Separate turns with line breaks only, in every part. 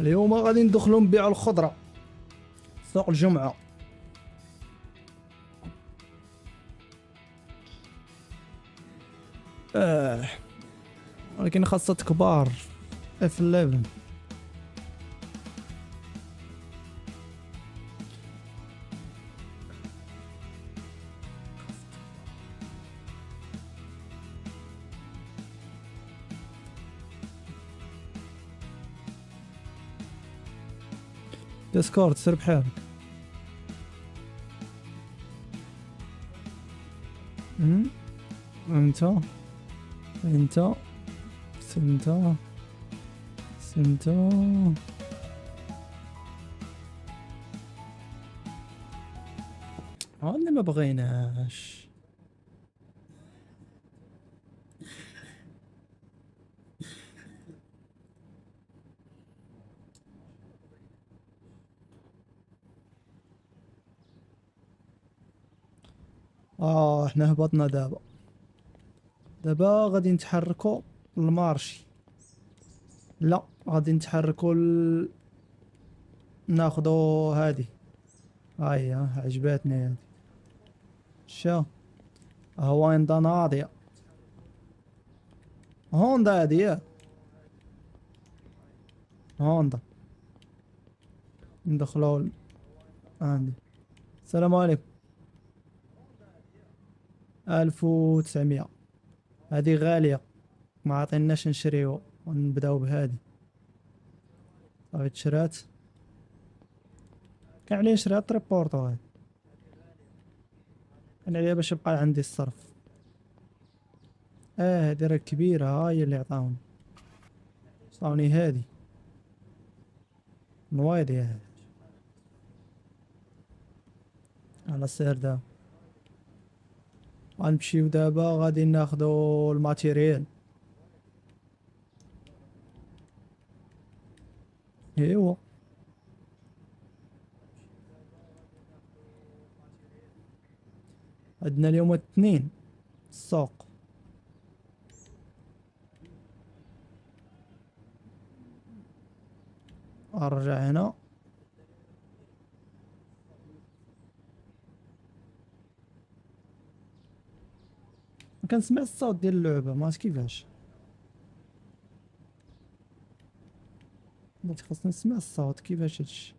اليوم غادي ندخلوا نبيعوا الخضره سوق الجمعه. اه ولكن خاصة كبار اف 11. ديسكورد سير بحالك. انت انت سنتا سنتا اللي ما بغيناش. احنا هبطنا دابا غادي نتحركوا للمارشي. لا غادي نتحركوا ناخدو هادي. هاي عجباتني هادي. شا هويندا ناضية. هوندا هادي هوندا. ندخلو عندي. السلام عليكم. 1900 هادي غالية، ما عطيناش نشريو ونبداو بهادي. صافي تشرات. كان عليا نشريها تريبورتو هادي، كان عليا باش يبقى عندي الصرف. هادي راه كبيرة، هاي اللي عطاوني هادي نوايضي هادي على السير دابا. غنمشيو دابا غادي ناخدو الماتيريال. ايوا عندنا اليوم الاثنين السوق. ارجع هنا. كنسمع الصوت ديال اللعبة، ما عرفت كيفاش. بغيت خاصني نسمع الصوت كيفاش هادشي.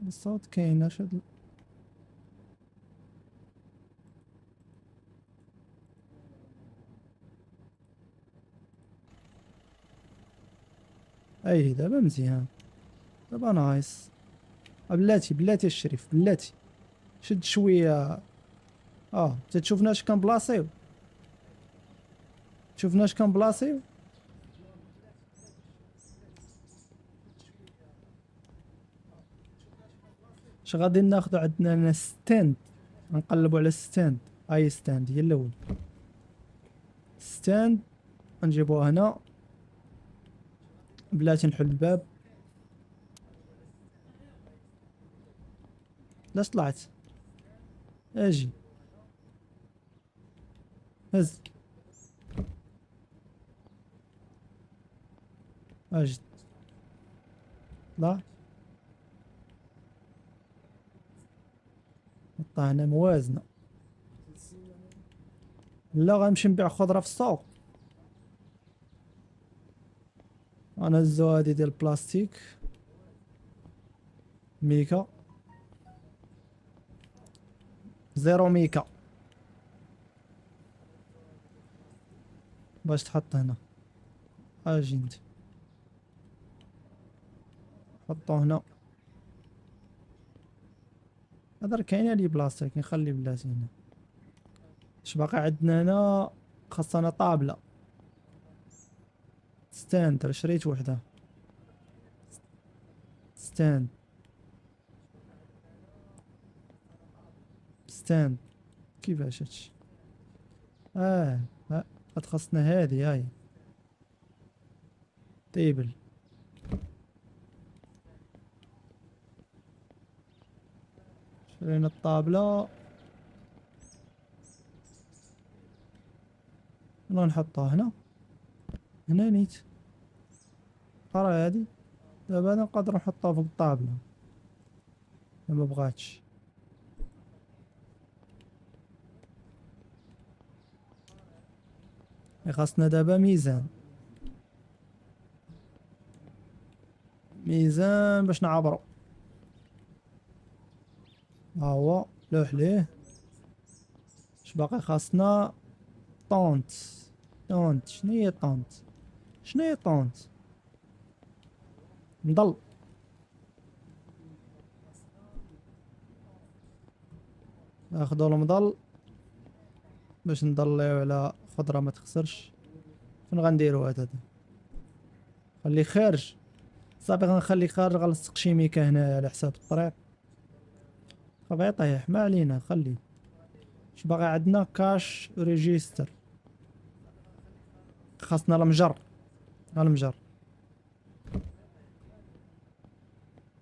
الصوت كاين اش هاد اي دابا مزيان، دابا نايس. بلاتي الشريف بلاتي شد شويه. تتشوفناش كنبلاصيو، تشوفناش كنبلاصيو. اش غادي ناخدو؟ عندنا هنا ستاند، نقلبوا على ستاند. اي ستاند هي الاول. ستاند نجيبوها هنا. بلاتي نحل الباب. لاش طلعت؟ اجي هز. اجي لا نحطها هنا موازنة. لا غنمشي نبيع خضرة في السوق. انا هزو هادي ديال البلاستيك. ميكا زيرو ميكا باش تحط هنا. اجي انت حطو هنا. هذا كاينه لي بلاصتك نخلي بلاتي هنا. اش باقي عندنا هنا؟ خاصنا طابلة ستاند. شريت وحدة ستاند. ستاند كيفاش هادشي؟ اه قد خاصنا هادي تيبل. شرينا الطابلة. وين نحطها؟ هنا. هنا نيت. قرا هادي. دابا انا نقدر نحطها فوق الطابلة. ما بغاتش. خاصنا دابا ميزان. ميزان باش نعبرو. ها هو لوح ليه. اش باقي خاصنا؟ طونت. طونت شناهي طونت؟ شناهي طونت؟ نضل. ناخدو المضل باش نضليو على خضرة ما تخسرش. فين غنديرو هذا؟ خليه خارج. صافي غنخليه خارج، غنلصق شي ميكا هنايا على حساب الطريق. خاف يطيح، ما علينا خليه. اش باغي عندنا؟ كاش ريجيستر. خاصنا المجر. المجر.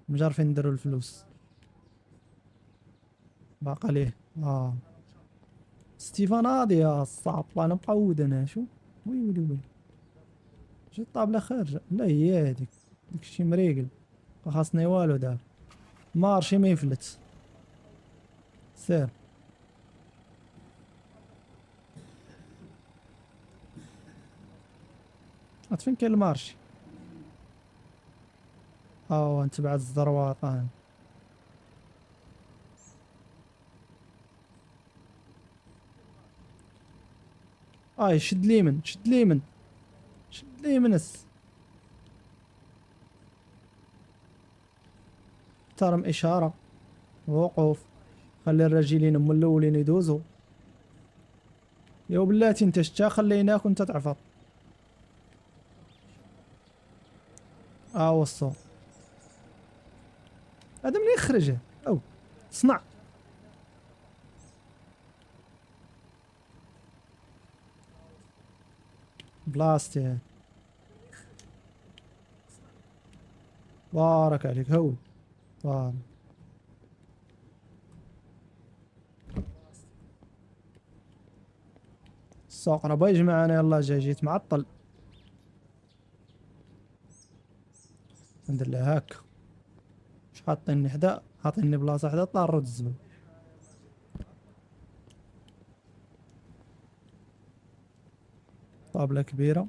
المجر فين نديرو الفلوس؟ باقا ليه. ستيفانادي يا الصعب. انا مقود انا. شو وي وي وي. شو الطابلة خارجة؟ لا هي هاديك. داكشي مريقل. ما خاصني والو دار. مارشي ما يفلت. سير. هاد فين كاين المارشي؟ انت بعد الزرواطان. شد ليمن شد ليمن. شد ليمنس. احترم اشارة. وقوف. خلي الراجلين هما الاولين يدوزو. يا بلاتي انت شتا خليناك وانت تعفط. وصو. هذا منين يخرج؟ او صنع. بلاستي. بارك عليك هو. بارك. السوق راه بغا يجمع انا. يلا جيت معطل. ندير لها هاكا. مش حاطيني حدا، حاطيني بلاصه حدا طارو الزبل. طابلة كبيرة.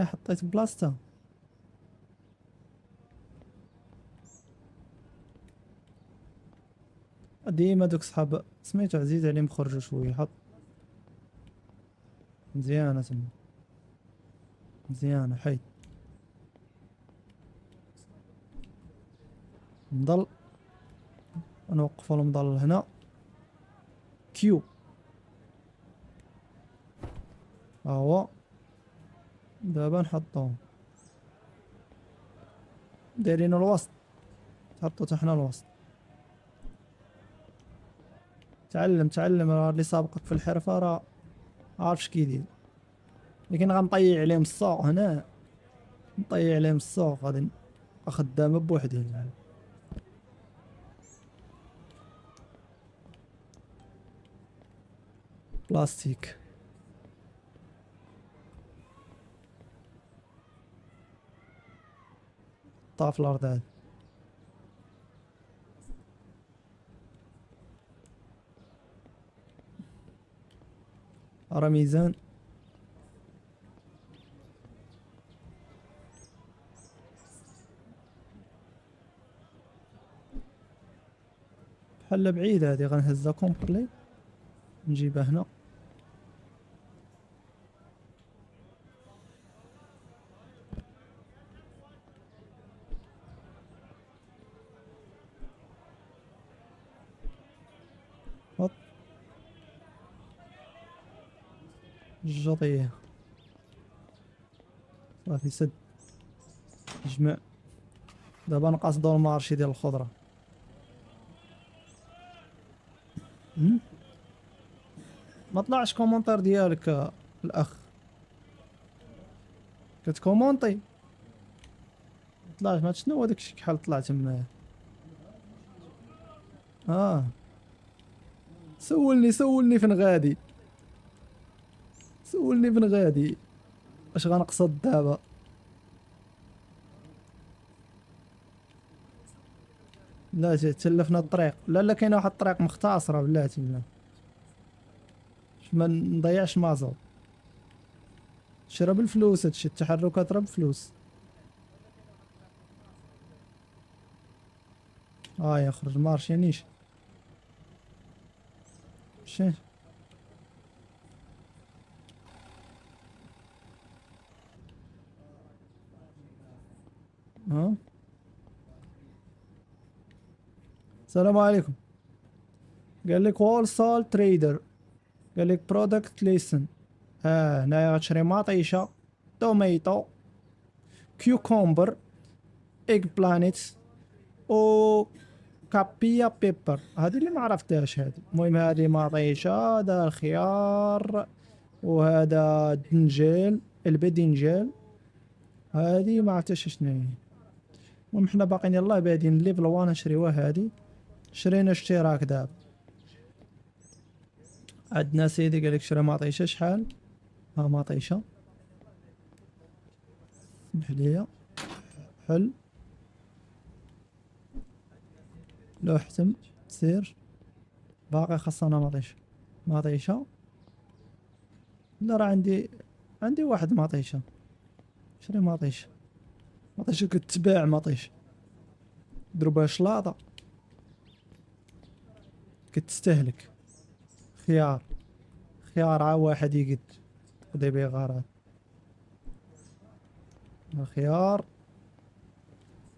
حطيت بلاصتها. ديما دوك صحاب سميتو عزيز عليهم خرجوا شويه. حط. مزيانة تما. مزيانة حيد. نضل. نوقفو المضل هنا. كيو. هو. دابا نحطوهم. دايرين الوسط. تحطو حتى حنا الوسط. تعلم تعلم، راه اللي سابقك في الحرفة راه عارف شكيدير. لكن غنطيع عليهم السوق هنا. نطيع عليهم السوق غادي نبقى خدامة بوحدي. بلاستيك. طاف الارض هذا. راه ميزان. بحال بعيدة هادي. غنهزها كومبلي. نجيبها هنا. هوب. الجطية. صافي سد. جمع. دابا نقصدو المارشي ديال الخضرة. ما طلعش كومونتير ديالك الاخ. كتكومونطي طلعت ما شنو هو داكشي كحال طلع تمايا. سولني فين غادي، سولني فين غادي، اش غنقصد دابا؟ لا تلفنا الطريق، لا كاينه واحد الطريق مختصره بلاتي لا باش ما نضيعش مازوط. شرا بالفلوس هادشي، التحركات راه بفلوس. يخرج مارشي نيش مشي. ها السلام عليكم. قال لك وول سول تريدر، قال لك برودكت ليسن. هنايا غتشري مطيشه، توميتو، كيوكومبر، ايج بلانيت، و كابيا بيبر. هادي اللي ما عرفتهاش هادي. المهم هادي مطيشه، هذا الخيار، وهذا الدنجال البدنجال. هادي ما عرفتش شنو هي. المهم حنا باقيين يلاه بادين ليفل 1 نشريوها هادي. شرينا اشتراك دابا. عندنا سيدي قالك شرا مطيشه شحال؟ مطيشه سمح ليا. حل لو حتم سير. باقي خاصنا مطيشه. لا راه عندي واحد مطيشه. شري مطيشه كتباع مطيشه. درو بها شلاضه كتستهلك. خيار عا واحد يقد تقضي بيه غرض. الخيار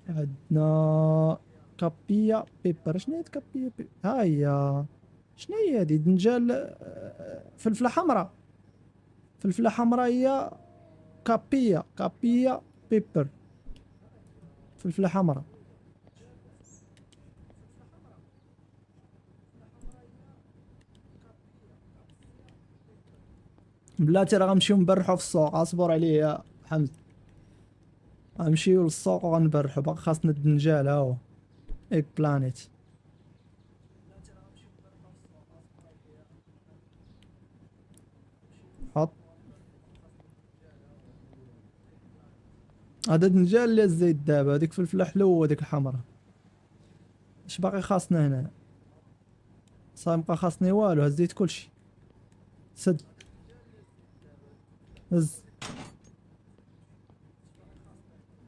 عندنا كابيا بيبر. شنو هي كابيا بيبر؟ ها هي. شنو هي هادي؟ دنجال فلفله حمراء. فلفله حمراء هي كابيا بيبر. فلفله حمراء. بلاتي راه غنمشيو نبرحو في السوق. اصبر عليا يا حمد. غنمشيو للسوق وغنبرحو. باقي خاصنا الدنجال ها هو ايك بلانيت. حط هذا الدنجال اللي الزيت دابا. هذيك فلفله حلوه وهذيك الحمراء. اش باقي خاصنا هنا؟ صاي مبقى خاصني والو. هزيت كلشي. سد هز.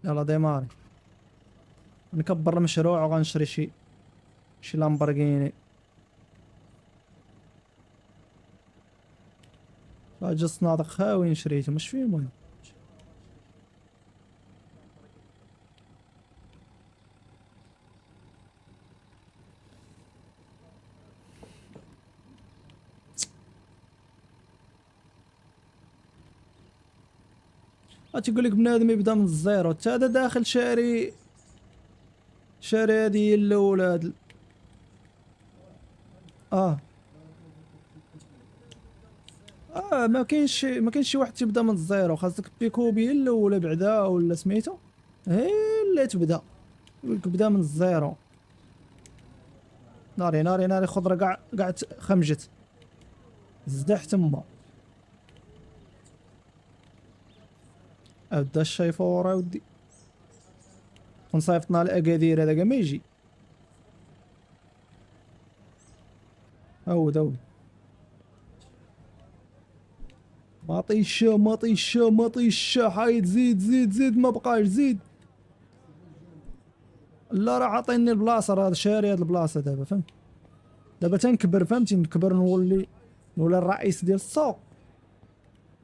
يلا ديماري. نكبر المشروع وغنشري شي لامبرغيني. جا الصنادق خاويين شريتهم. واش فيهم هاد؟ تيقولك بنادم يبدا من الزيرو. تا هذا داخل شاري هادي هي الاولى هاد اه ما كاينش شي واحد تيبدا من الزيرو. خاصك بيكوبي الاولى بعدا ولا سميتو هي اللي تبدا. يقولك بدا من الزيرو. ناري خضرة كاع خمجت. زدح تما. بدا الشيفور اودي. ونصيفطنا الاكادير هذا كاع ما يجي. عود مطيشه حايد. زيد ما بقاش زيد. لا راه عاطيني البلاصه. راه شاري هاد البلاصه دابا فهمت. دابا تنكبر فهمتي. نكبر نولي الرئيس ديال السوق.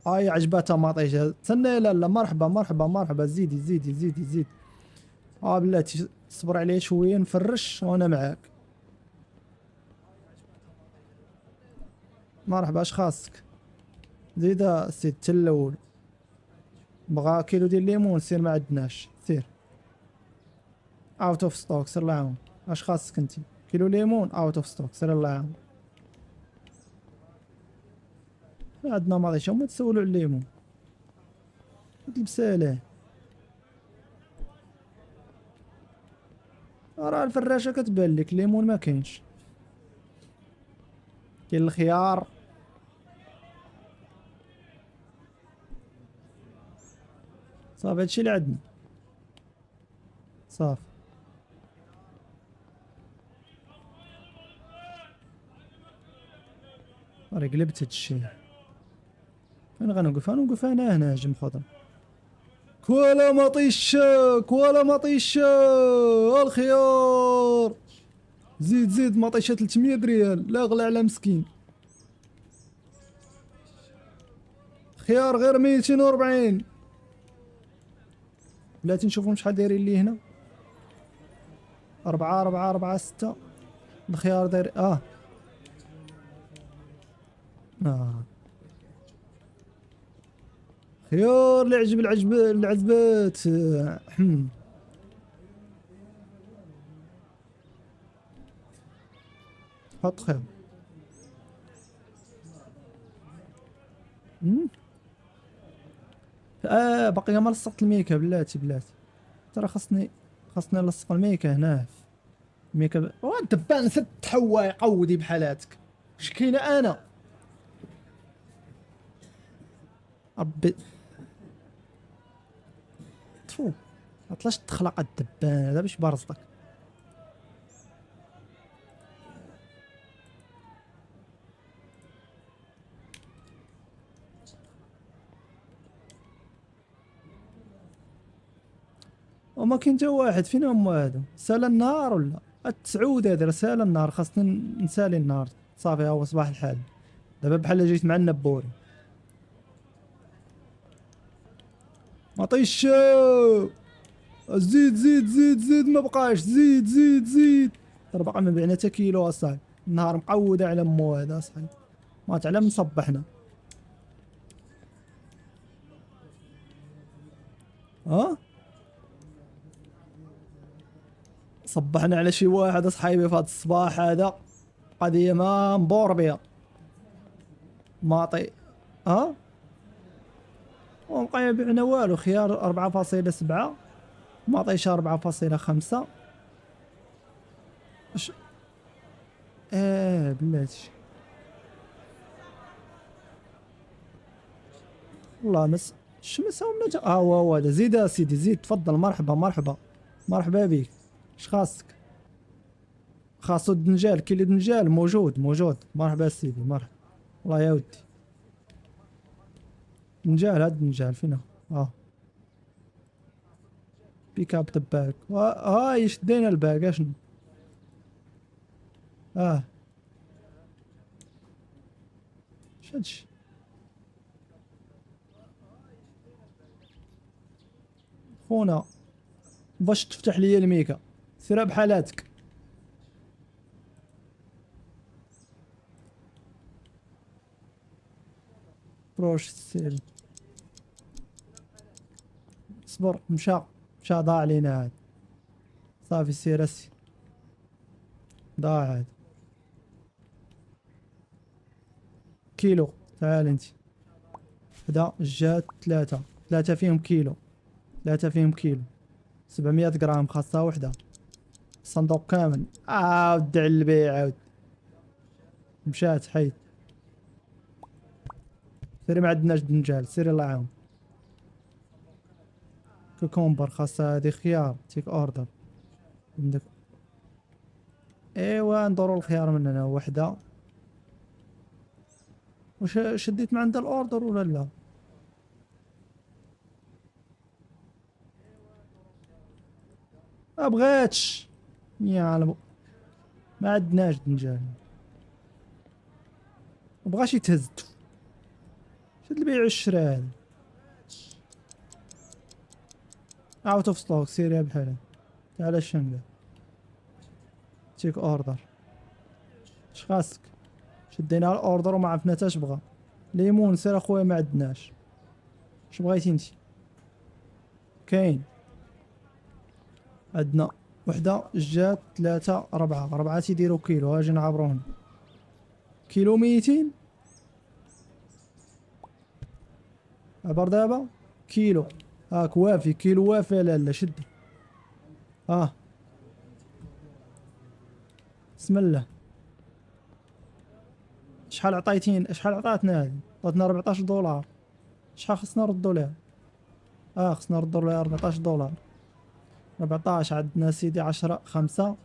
عجباتها مطيشه. تسنى. لا مرحبا. زيدي. بلاتي صبر عليا شويه نفرش وانا معاك. مرحبا اش خاصك؟ زيد سيد تا الاول. بغا كيلو ديال الليمون. سير ما عندناش. سير اوت اوف ستوك. سير الله يعاون. اش خاصك انتي؟ كيلو ليمون اوت اوف ستوك. سير الله يعاون. عندنا مطيشه. هما تسولوا على الليمون. تلبسها له. راه الفراشة كتبان لك، الليمون ما كاينش. كاين الخيار. صافي هادشي اللي عندنا. صافي. راه قلبت هادشي. فين غنوقف؟ غنوقف انا هنا جنب خضر. كوالا مطيشة، كوالا مطيشة، الخيار. زيد زيد مطيشة 300 ريال، لا غلا على مسكين. خيار غير 240. بلاتي نشوفهم شحال دايرين لي هنا. 4 4 4 6. الخيار داير خيار اللي عجب العجبات. حط خيار. باقي ما لصقت الميكا بلاتي. ترى خاصني نلصق الميكا هنا. الميكا الدبان 6 حوايق قودي بحالاتك. اش كاينه انا ربي. تفو عطلاش تخلق الدبان هذا باش بارزطك. وما كاين حتى واحد. فين هما هادو؟ سال النهار ولا التسعود؟ هذا رسالة النهار، خاصني نسالي النهار. صافي هو صباح الحال. دابا بحال جيت مع النبوري. مطيش. زيد زيد زيد زيد ما بقاش. زيد زيد زيد. ترى باقي ما بعنا حتى كيلو اصاحبي. النهار مقودة على مو هذا اصاحبي. ما تعلم صبحنا. صبحنا على شي واحد اصحابي في هذا الصباح هذا. قضية ما مبور بها. ماطي. ومبقى يبيعنا والو. خيار 4.7، ماطيش 4.5. اش بلاتي والله الشمس ومنا هو هذا. زيد اسيدي زيد تفضل. مرحبا مرحبا مرحبا بك. اش خاصك؟ خاصو الدنجال. كاين الدنجال موجود. مرحبا سيدي مرحبا. الله يا ودي. دنجال هاد الدنجال فينا. بيكاب دباك. هاي شدينا الباك. اشنو؟ شادشي خونا. باش تفتح لي الميكا سيرها بحالاتك. بروش سير. اصبر. مشى ضاع علينا هاد. صافي سير اسي. ضاع هاد. كيلو. تعال انت. هدا جات 3 فيهم كيلو. 700 غرام خاصها وحده. الصندوق كامل. ودع البيع عاود. مشات حيد. سيري ما عندناش دنجال. سيري الله يعاون. كوكومبر خاصها هادي. خيار تيك اوردر عندك. ايوا ندورو الخيار من هنا وحده. واش شديت من عند الاوردر ولا لا؟ ما بغاتش. يا عالم ما عندناش دنجال. ما بغاش يتهز. شد البيع والشراء هذا. اوت اوف ستوك. سيريها بحالها. تعال الشنقة. تيك اوردر. اش خاصك؟ شدينا الاوردر وما عرفنا تا اش بغا. ليمون سير اخويا ما عندناش. اش بغيتي انت؟ كاين عندنا وحده جات 3 4 تيديرو كيلو. اجي نعبروهم. كيلو 200. عبر دابا. كيلو هاك وافي، كيلو وافي. لا شد. بسم الله. شحال عطيتين؟ شحال عطاتنا هذه؟ عطاتنا 14 دولار. شحال خصنا نردو ليها؟ خصنا نردو ليها 14 دولار. 14 عندنا سيدي 10 5.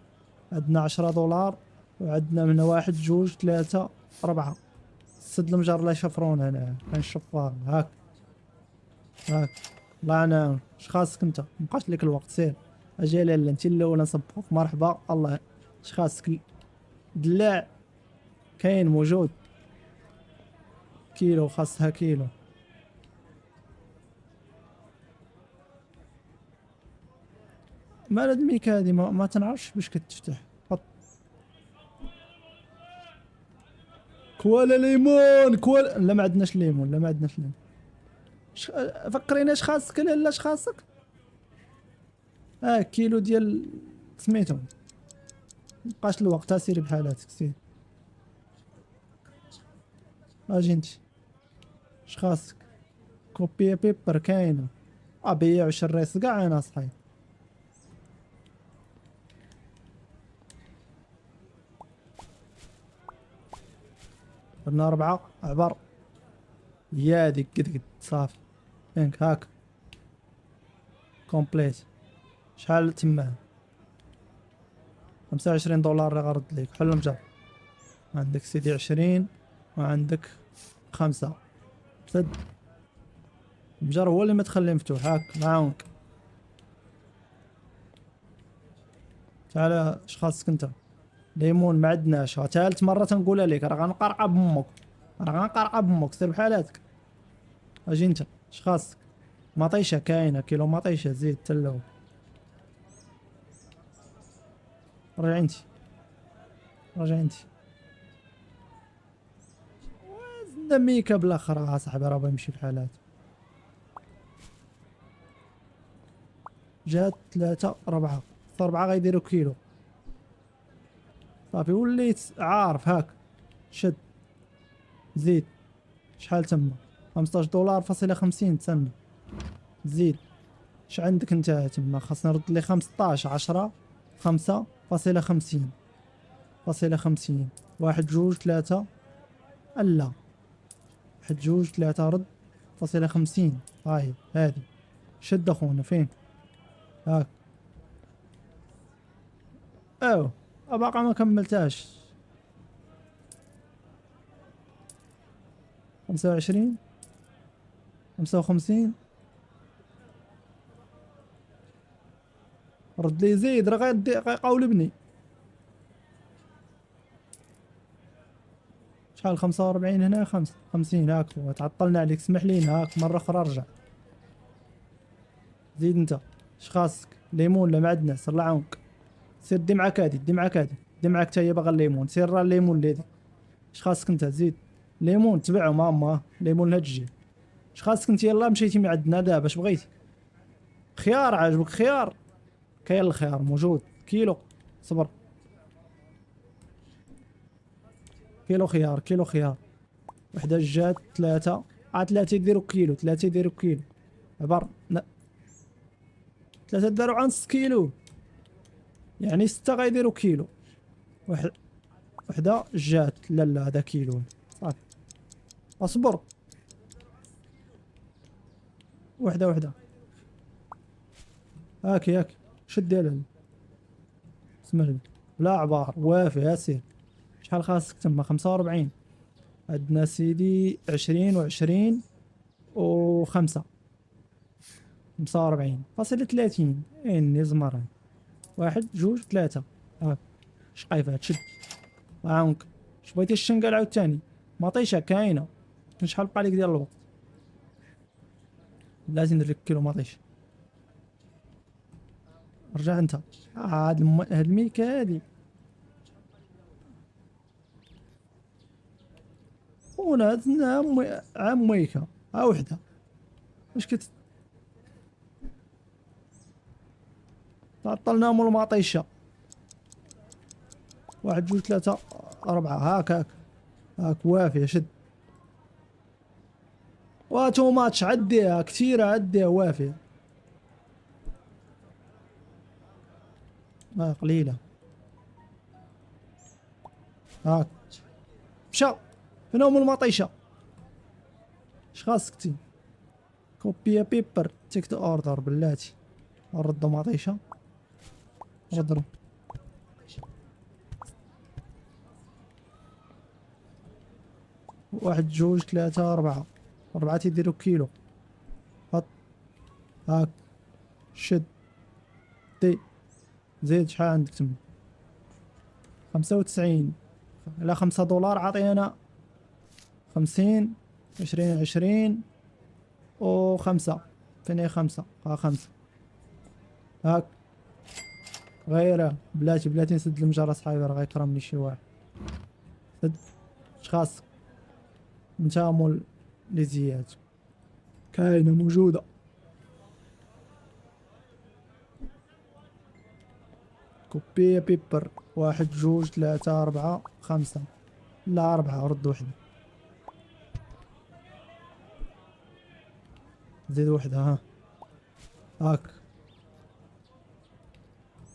عندنا 10 دولار، وعندنا من واحد جوج ثلاثة 4. سد المجر لا يشفرون هنا. كاين الشفار. هاك الله ينعم. اش خاصك انت؟ مبقاش لك الوقت، سير اجي لاله انت الاولى نصبحوك. مرحبا. الله اش خاصك؟ دلاع كاين موجود. كيلو خاصها كيلو. مال هاد الميكا هادي ما تنعرفش باش كتفتح. حط كوالا ليمون. كوالا لا ما عندناش ليمون. لا ما عندناش ليمون. فكرينا اش خاصك. لا اش خاصك؟ كيلو ديال سميتو. مبقاش الوقت. سيري بحالاتك سير. اجي انت. اش خاصك؟ كوبي بيبر كاينه. بيع وشريس كاع انا صحيح. درنا 4 عبر. يا ديك قد صافي. فينك هاك كومبليت. شحال تما؟ 25 دولار اللي غرد ليك. حل المجر. عندك سيدي 20 وعندك 5. سد المجر هو اللي ما تخليه مفتوح. هاك نعاونك. تعال اش خاصك انت؟ ليمون ما عندناش. ثالث مرة تنقولها لك. راه غنقرقع بامك. سير بحالاتك. اجي انت. اش خاصك؟ مطيشة كاينة. كيلو مطيشة. زيد تلو. رجع انت. وزنا ميكا بالاخر. صاحبي راه بيمشي بحالات. جات 3 4. 4 غيديروا كيلو. صافي وليت عارف. هاك شد. زيد. شحال تما؟ 15 دولار فاصلة 50. تسنى. زيد. اش عندك انت تما؟ خاصنا نرد لي 15. 10 5 فاصلة 50. 1 2 3. الا 1 2 3 رد فاصلة 50. هاي هادي. شد اخونا. فين؟ هاك. باقا ما كملتاش. 25 55. رد لي زيد. راه غيقاول ابني. شحال؟ 45 هنا. 50 هاك. تعطلنا عليك. اسمح لينا. هاك مرة اخرى رجع. زيد انت. اش خاصك؟ ليمون؟ لا ما عندناش. الله يعاونك. سير دي معاك هادي. دي معاك تا هي باغا الليمون. سير راه الليمون اللي. اش خاصك انت؟ زيد ليمون. تبعهم ماما. ليمون هاد الجي. اش خاصك انت؟ يلا مشيتي من عندنا دابا. اش بغيتي؟ خيار؟ عاجبك خيار؟ كاين الخيار موجود. كيلو. صبر. كيلو خيار. وحدة جات 3. 3 يديروا كيلو. عبر. لا 3 داروا عن نص كيلو. يعني 6 غيديروا كيلو. وحدة جات. لا هذا كيلو. صافي اصبر. وحدة. هاك شد ديالها. بسم الله. بلا عبار. وافي. ياسير. شحال خاصك تما؟ 45. عندنا سيدي 20 و20 و5. 45 فاصلة 30. اني زمر. 1 2 3. هاك شقيفة. هاد شد. الله يعاونك. اش بغيتي الشنقال عاوتاني؟ مطيشة كاينة. شحال بقى لك ديال الوقت؟ لازم ندير لك كيلو مطيشة. رجع انت. هاد الميكا هادي. خونا هادنا عام ميكا. وحدة. واش تعطلناهم المطيشة. 1 2 3 4. هاك وافية. شد. واتو ماتش عديها كثيرة، عديها وافية. قليلة. هاك مشى. فين هم المطيشة؟ اش خاصك تي؟ كوبي بيبر تيك تو اوردر بلاتي. نردو مطيشة. ردو. واحد جوج ثلاثة أربعة. أربعة تيديرو كيلو. حط. هاك شد. دي زيد. شحال عندك تما؟ 95. على $5 عطينا 50. 20 20 و5. فين هي 5؟ ها 5. هاك غيره بلاتي نسد المجرة صحابي، راه غيكرمني شي واحد. سد. اش خاصك نتا؟ مول لي زيات كاينة موجودة. كوبي بيبر. واحد جوج ثلاثة أربعة 5. لا 4. رد وحدة. زيد وحدة. ها هاك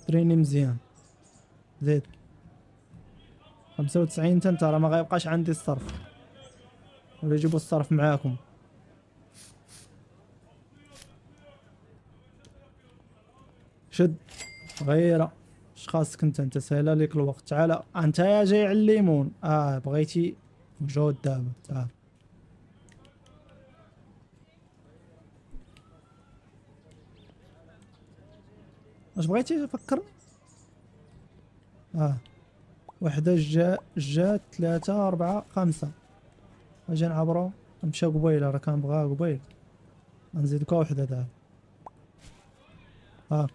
تريني مزيان. زيد 95. انت راه ما غيبقاش عندي الصرف، ولا يجيبوا الصرف معاكم. شد. غيره. اش خاصك انت سايله ليك الوقت. تعال انت يا جاي على الليمون. بغيتي موجود دابا. تعال. اش بغيتي فكرني؟ وحدة جات 3 4 5. اجي نعبرو. نمشى قبيله، راه كنبغيها قبيل. نزيدك وحدة دابا.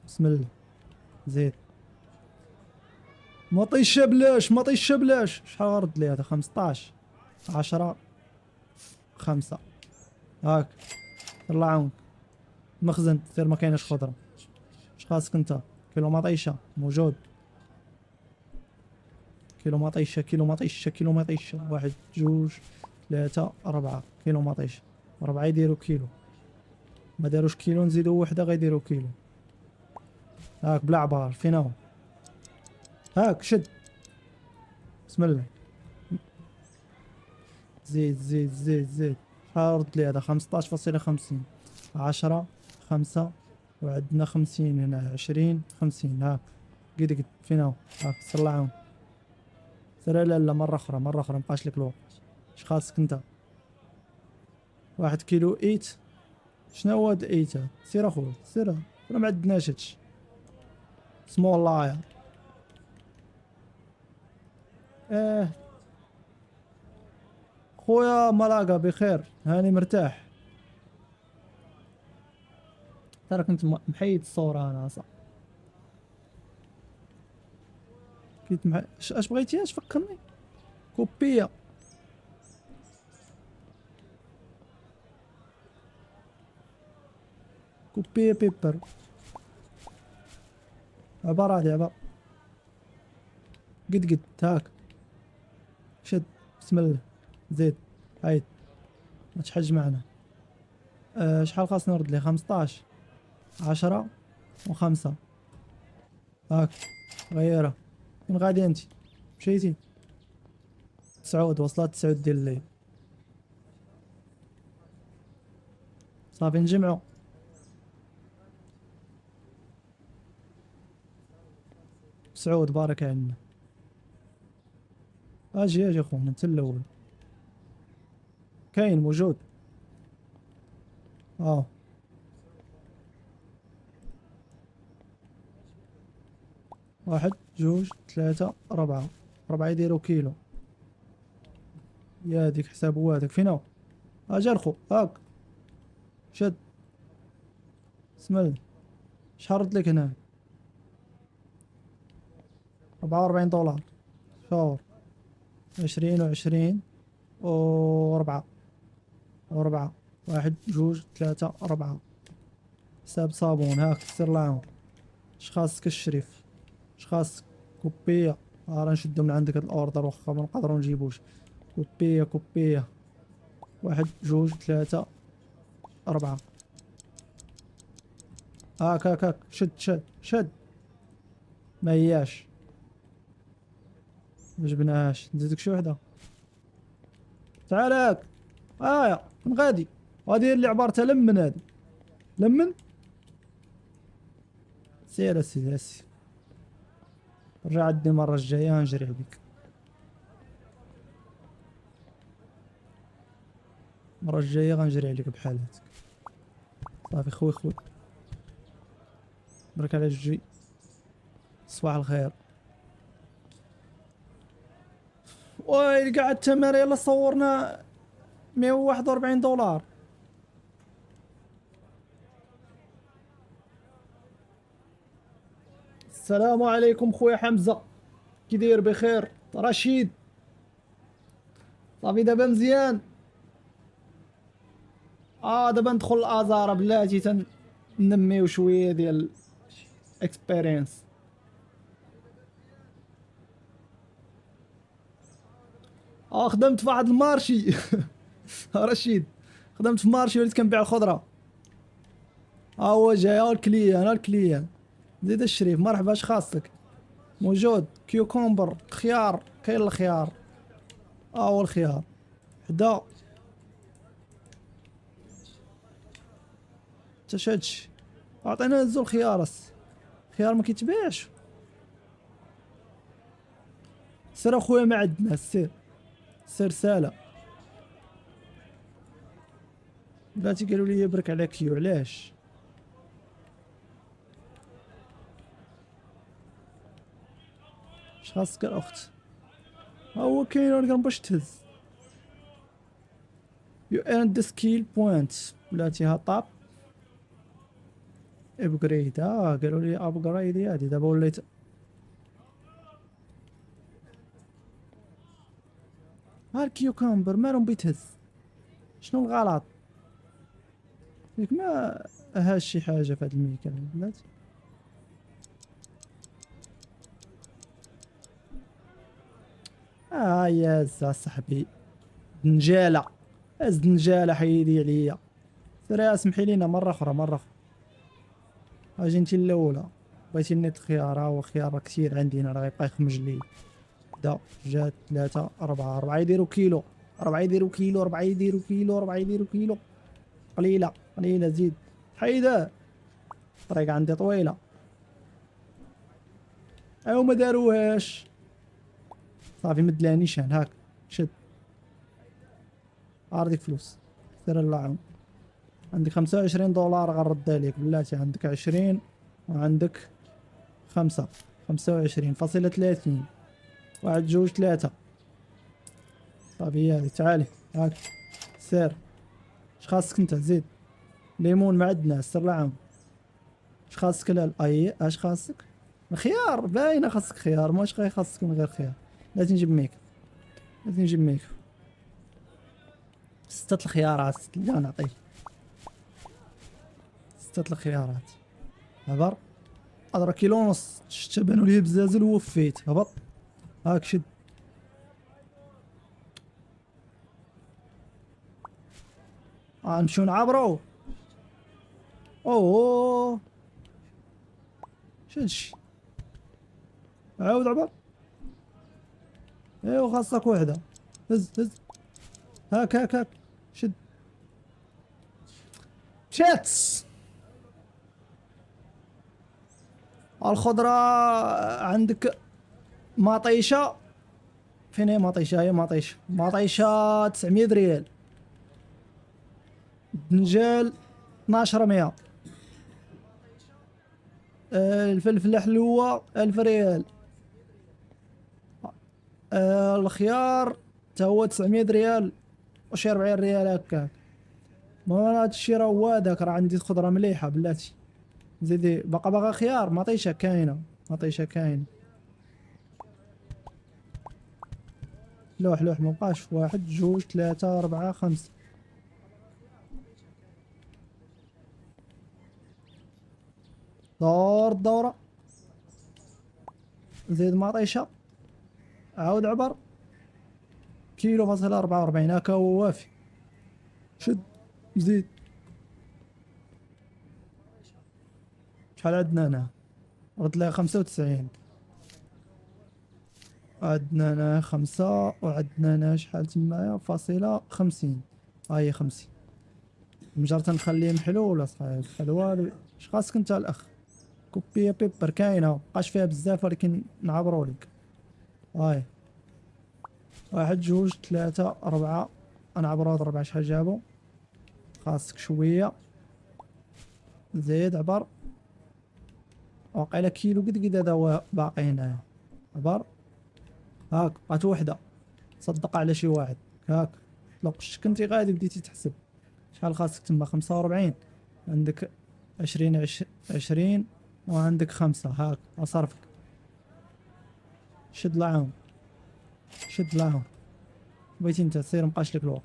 بسم الله. زيد. ما طيشه بلاش. شحال غرد لي هذا؟ 15 10 5. هاك الله يعاونك. مخزن سير ما كايناش خضره. اش خاصك انت؟ كيلو مطيشه موجود. كيلو مطيشه. واحد جوج ثلاثة 4 كيلو مطيشه. 4 يديروا كيلو. ما داروش كيلو نزيدو وحده غيديروا كيلو. هاك بلا عبار. فين هو؟ هاك شد. بسم الله. زيد. رد لي هذا 15.50. 10 5. وعندنا 50 هنا. 20 50. هاك قد فين هو؟ هاك سير الله يعاون. سير. لا مرة أخرى مبقاش لك الوقت. اش خاصك انت؟ 1 كيلو ايت. شنو هو هاد ايت؟ سير اخويا سير. راه ما عندناش هادشي. سمول لاير. خويا ملاقا بخير. هاني مرتاح. ترى كنت محيد الصورة انا صح. كنت اش بغيتي؟ اش فكرني؟ كوبية. كوبية بيبر. عبارة هادي عبارة. قد هاك شد. بسم الله. زيد. عيد. ما تحج معنا. شحال خاص نرد لي؟ 15 10 و5. هاك غيره. فين غادي انت؟ مشيتي؟ 9 وصلت 9 ديال الليل. صافي نجمعو. سعود بارك علينا. اجي خونا انت الاول. كاين موجود. واحد جوج ثلاثة 4. 4 يديروا كيلو. يا ديك حساب وادك. فين هو؟ اجا الخو. هاك شد. بسم الله. شحال رد لك هنا؟ $44. شهور. 20 و20 و4. 1 جوج ثلاثة 4. حساب صابون. هاك سير الله يعاون. اش خاصك الشريف؟ اش خاصك؟ كوبية. راه نشدو من عندك هاد الاوردر واخا ما نقدرو نجيبوش. كوبية. واحد جوج ثلاثة أربعة. هاك هاك هاك، شد شد شد. ما هياش، ما جبناهاش. نزيدك شي وحدة. تعال هاك. فين غادي؟ هادي هي اللي عبارتها لمن. هادي لمن. سير اسيدي اسير. رجع عندي المرة الجاية نجري عليك. المرة الجاية غنجري عليك بحالاتك. صافي خوي خوي. برك على جوجي. صباح الخير. وي قاعد التمارين يلا صورنا 141 دولار. السلام عليكم خويا حمزة، كي داير؟ بخير؟ رشيد صافي دابا مزيان. دابا ندخل الازارة بلاتي تنميو شوية ديال اكسبيرينس. خدمت في واحد المارشي. رشيد خدمت في مارشي وليت كنبيع الخضرة. هو جاي، الكليان الكليان. زيد الشريف مرحبا، اش خاصك؟ موجود كيوكومبر، خيار، كاين الخيار. هو الخيار حدا. تشادش عطينا زول خيارس. خيار ما كيتباعش. سير اخويا ما عندنا. سير سير سالا. بلاتي قالوا لي برك على كيو. علاش؟ اش خاصك الاخت؟ هو كاين ورقم باش تهز. يو ايرن ذا سكيل بوينت. بلاتي ها طاب ابجريد. قالوا لي ابجريد هادي. دابا وليت ها الكيوكامبر مالهم بيتهز. شنو الغلط؟ ياك ما هاش شي حاجه في هاد الميكان بلاتي. يا صاحبي دنجاله. هز دنجاله حيدي عليا. سير اسمحي لينا مره اخرى مره اخرى. اجي انت الاولى. بغيتي نيت الخيار. هو خيار كثير عندي انا، راه غيبقى يخمج لي. دا جات ثلاثة أربعة. أربعة يديروا كيلو. أربعة يديروا كيلو. أربعة يديروا كيلو. أربعة يديروا كيلو. قليلة قليلة زيد. حيدة. الطريق عندي طويلة. أيوا ما داروهاش. صافي مد لها نيشان. هاك شد. عارضيك فلوس. سير الله عون. عندك 25 دولار غنردها ليك بلاتي. عندك 20 وعندك 5. 25.30. واحد جوج ثلاثة. صافي هادي. تعالي هاك. سير. اش خاصك انت؟ زيد ليمون ما عندنا. سير الله عون. اش خاصك؟ لا اش خاصك؟ خيار باينه. خاصك خيار. ماش خاصك من غير خيار. لازم نجيب ميك. لازم نجيب ميك. 6 الخيارات اللي غنعطيك. 6 الخيارات. عبر. هذا كيلو ونص. شتا بانوا لي بزازل ووفيت. هبط. هاك شد. نمشيو نعبرو. اوه شدشي. عاود عبر. ايوا خاصك وحده. هز هز. هاك هاك هاك شد. مشات الخضرة. عندك مطيشة. فين هي مطيشة؟ هي مطيشة. مطيشة 900 ريال. دنجال 1200. الفلفل الحلوة 1000 ريال. الخيار تا هو 900 ريال وشي 40 ريال هكاك. ما هاد الشي راه هو هداك. راه عندي خضرة مليحة بلاتي. زيدي باقا خيار. مطيشة كاينة. مطيشة كاين. لوح لوح مبقاش. واحد جوج ثلاثة أربعة 5. دور الدورة. زيد مطيشة. عاود عبر. كيلو فاصلة 44. هاكا هو وافي. شد زيد. شحال عندنا هنا؟ رد لها 95. عندنا هنا 5 وعندنا هنا شحال تمايا فاصلة 50. ها هي 50. مجرد نخليه محلول اصاحبي بحال والو. اش خاصك انت الاخ؟ كوبي بيبر كاينه مبقاش فيها بزاف ولكن نعبرو لك. هاي 1 2 3 4. نعبرو هاد 4 شحال جابو. خاصك شويه زيد عبر. واقيلا كيلو قد قد هذا هو باقي هنايا. عبر هاك بقات وحده. صدق على شي واحد هاك. لو كنتي غادي بديتي تحسب شحال خاصك تما. 45 عندك 20 20 وعندك 5 هاك اصرفك. شد العون شد العون. بغيتي انت سير مبقاش لك الوقت.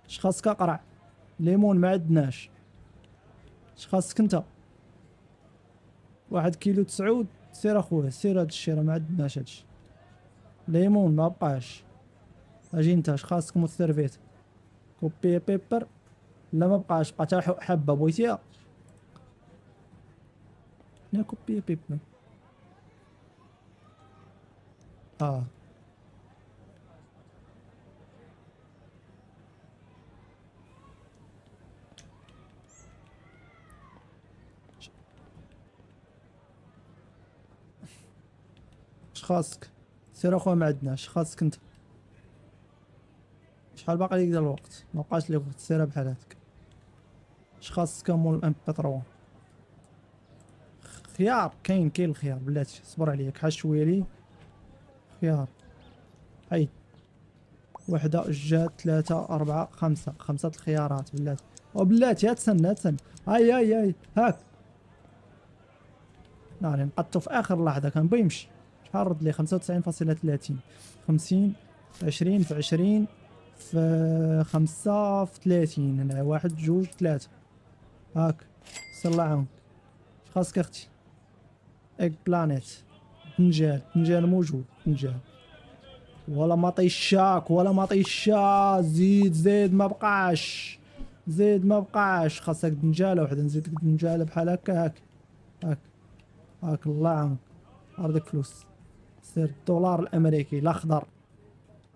اش خاصك اقرع؟ ليمون ما عندناش. اش خاصك انت؟ 1 كيلو تسعود. سير اخويا سير هاد الشي راه ما عندناش هادشي. ليمون ما بقاش. اجي انت اش خاصك؟ متسرفيت كوبي بيبر. لا ما بقاش بقى تا حبه بغيتيها. يا كوبي بيبر. اه اش خاصك؟ سير اخويا ما عندناش. اش خاصك انت؟ شحال باقي ليك ديال الوقت؟ ما بقاش ليك وقت سير بحال هادك. اش خاصك مول ام بي 3؟ خيار كاين الخيار بلاتي صبر عليك حاج شويه لي. خيار حيد. 1 2 3 4 5. 5 الخيارات بلاتي. وبلاتي تسنى تسنى. هاي هاك. ناري نقطو في اخر لحظه كان بغا يمشي. شحال رد لي؟ 95.30. 50 20 في 20 في 5 في 30. هنا 1 2 3 هاك. سير الله يعاونك. اش خاصك اختي؟ ايك بلانيت. دنجال موجود دنجال. ولا ما طيشاك ولا ما طيشا. زيد ما بقاش. زيد ما بقاش. خاصك دنجاله وحده نزيدك دنجاله بحال هكا هاك. هاك هاك الله يعاونك. عرضك فلوس. سير الدولار الامريكي الاخضر.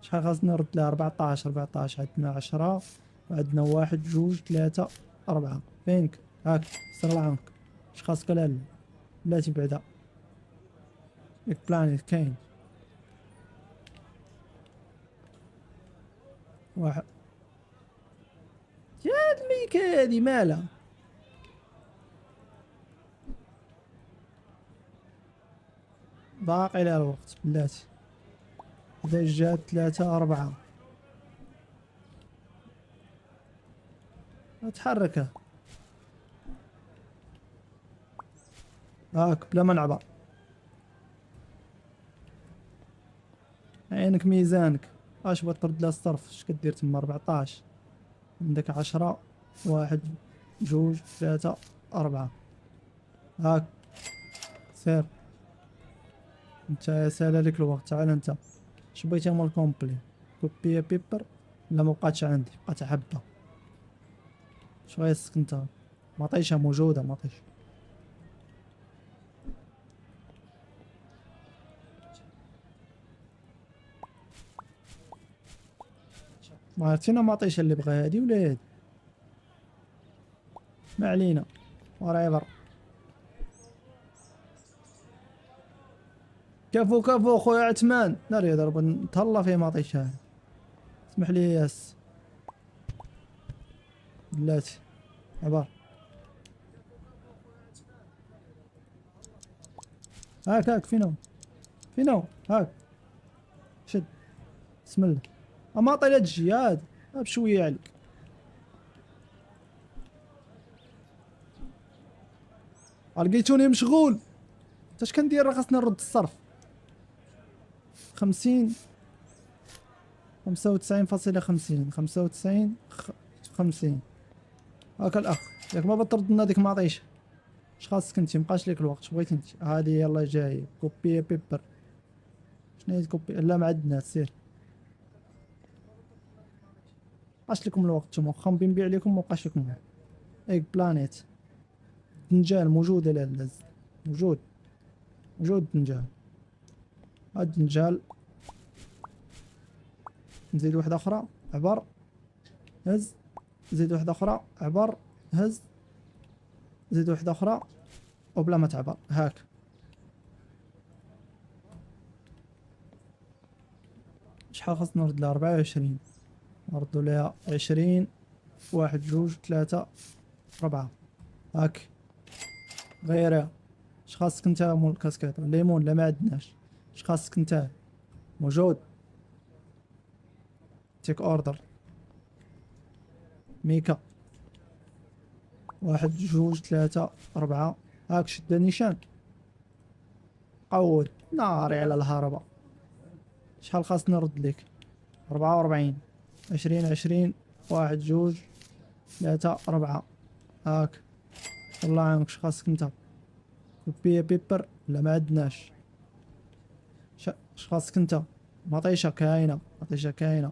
شحال خاصني نرد لها؟ 14 عندنا 10 وعندنا 1 2 3 4 فينك. هاك سير الله يعاونك. اش خاصك؟ لا بلاتي بعدا. ايك بلانيت كاين. واحد. يا هاد الميكا هادي مالها؟ باقي لها الوقت بلاتي. إذا جات 3 4 تحركها. هاك بلا ما نعبر. عينك ميزانك. اش بغيت ترد لها الصرف؟ اش كدير تما؟ 14 عندك 10 1 2 3 4 هاك. سير انت سالا لك الوقت. تعال انت اش بغيتي مول كومبلي؟ كوبي بيبر. لا ما بقاتش عندي بقات حبه. اش غيسك انت؟ مطيشه موجوده مطيش. ما عرفتينا مطيشه اللي بغا هادي ولا هادي. ما علينا وريفر. كفو خويا عثمان. ناري ضرب نتهلا في مطيشه. اسمح لي ياس بلاتي. عبر هاك فينو هاك. شد بسم الله. اما طيله تجي هاد بشويه عليك. لقيتوني مشغول. انت اش كندير؟ راه خاصني نرد الصرف. 50 95.50 95 50 هاكا الاخ. ياك ما بترد لنا ديك المطيشه. اش خاصك انت؟ مبقاش ليك الوقت. اش بغيتي انت؟ هادي يلا جاي كوبي بيبر. شنو هي كوبي؟ لا ما عندنا. سير مبقاش لكم الوقت نتوما، واخا نبيع لكم مبقاش لكم. ايك بلانيت دنجال موجود لا لاز موجود دنجال. هاد الدنجال نزيد واحدة أخرى عبر هز، زيد واحدة أخرى عبر هز، زيد واحدة أخرى وبلا ما تعبر هاك. شحال خاصنا نرد لها؟ 24 نردو ليها 20 واحد جوج ثلاثة 4 هاك. غيريها. اش خاصك نتا مول الكاسكيط؟ الليمون لا ما عندناش. اش خاصك نتا؟ موجود. تيك اوردر ميكا واحد جوج ثلاثة 4 هاك. شد نيشان قود ناري على الهربة. شحال خاصني نرد ليك؟ 44 20 واحد جوج ثلاثة 4 هاك. الله يعاونك. اش خاصك نتا؟ كوبية بيبر لا ما عندناش. اش خاصك نتا؟ مطيشة كاينة، مطيشة كاينة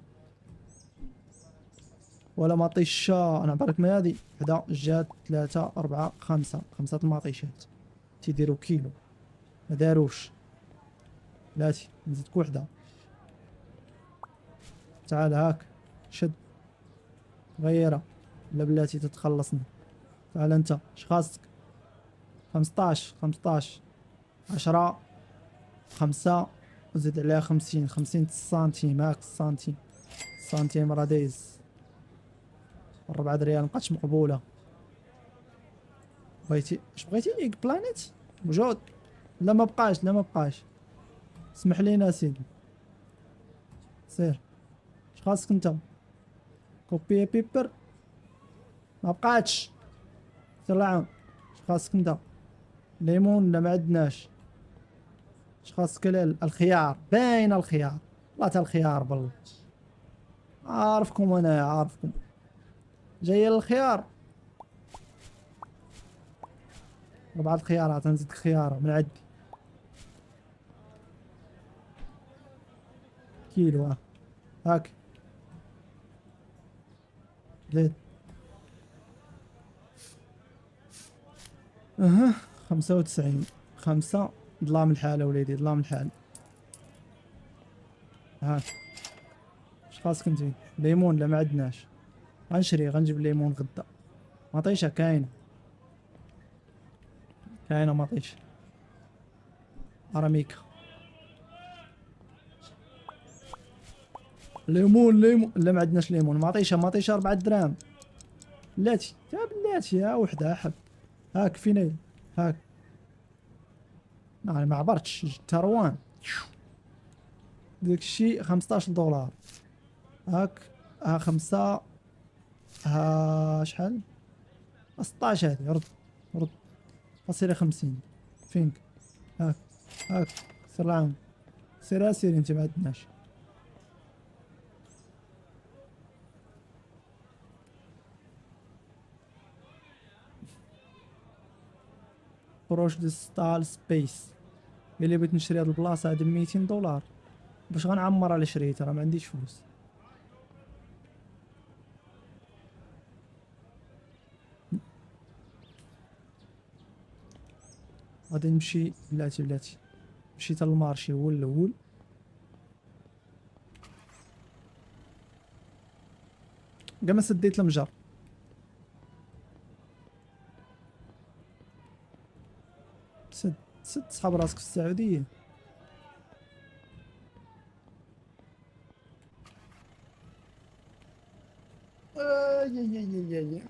ولا مطيشة؟ انا عبرك ما هادي وحدة جات ثلاثة 4 5 5 المطيشات تيديرو كيلو ما داروش. بلاتي نزيدك وحدة. تعال هاك شد غيرها لا بلاتي تتخلصنا. تعال انت اش خاصك؟ 15 10 5 وزيد عليها 50 سنتيم هاك. السنتيم راه دايز 4 ريال مبقاتش مقبولة. بغيتي اش بغيتي؟ ايك بلانيت موجود؟ لا ما بقاش اسمح لينا سيدي سير. اش خاصك انت؟ كوبي بيبر ما بقاتش. سير الله يعاون. اش خاصك انت؟ ليمون لا ما عندناش. اش خاصك؟ الخيار باين الخيار. لا تا الخيار بالله عارفكم انا عارفكم. جايه الخيار 4 الخيارات نزيدك خيارة من عندي كيلو هاك. زيد 95 5 ظلام الحال وليدي ظلام الحال. هاك. اش خاصك انتي؟ ليمون لا ما عندناش. غنجيب ليمون غدا. مطيشة كاينة مطيشة اراميكا. ليمون لا ما عندناش ليمون. مطيشة 4 دراهم. بلاتي تا بلاتي ها وحدة حب. هاك فيني هاك. انا ما عبرتش تروان داكشي 15 دولار هاك. ها 5 ها شحال؟ 16 هادي رد فاصلة 50 فينك. هاك سير عام سير انت ما عندناش. بروش دي ستال سبيس. قال لي بغيت نشري هاد البلاصة هادي ب 200 دولار باش غنعمر على شريتها راه ما عنديش فلوس. غادي نمشي بلاتي مشيت للمارشي هو الاول. كاع ما سديت المجر. سد صحاب راسك في السعودية. يا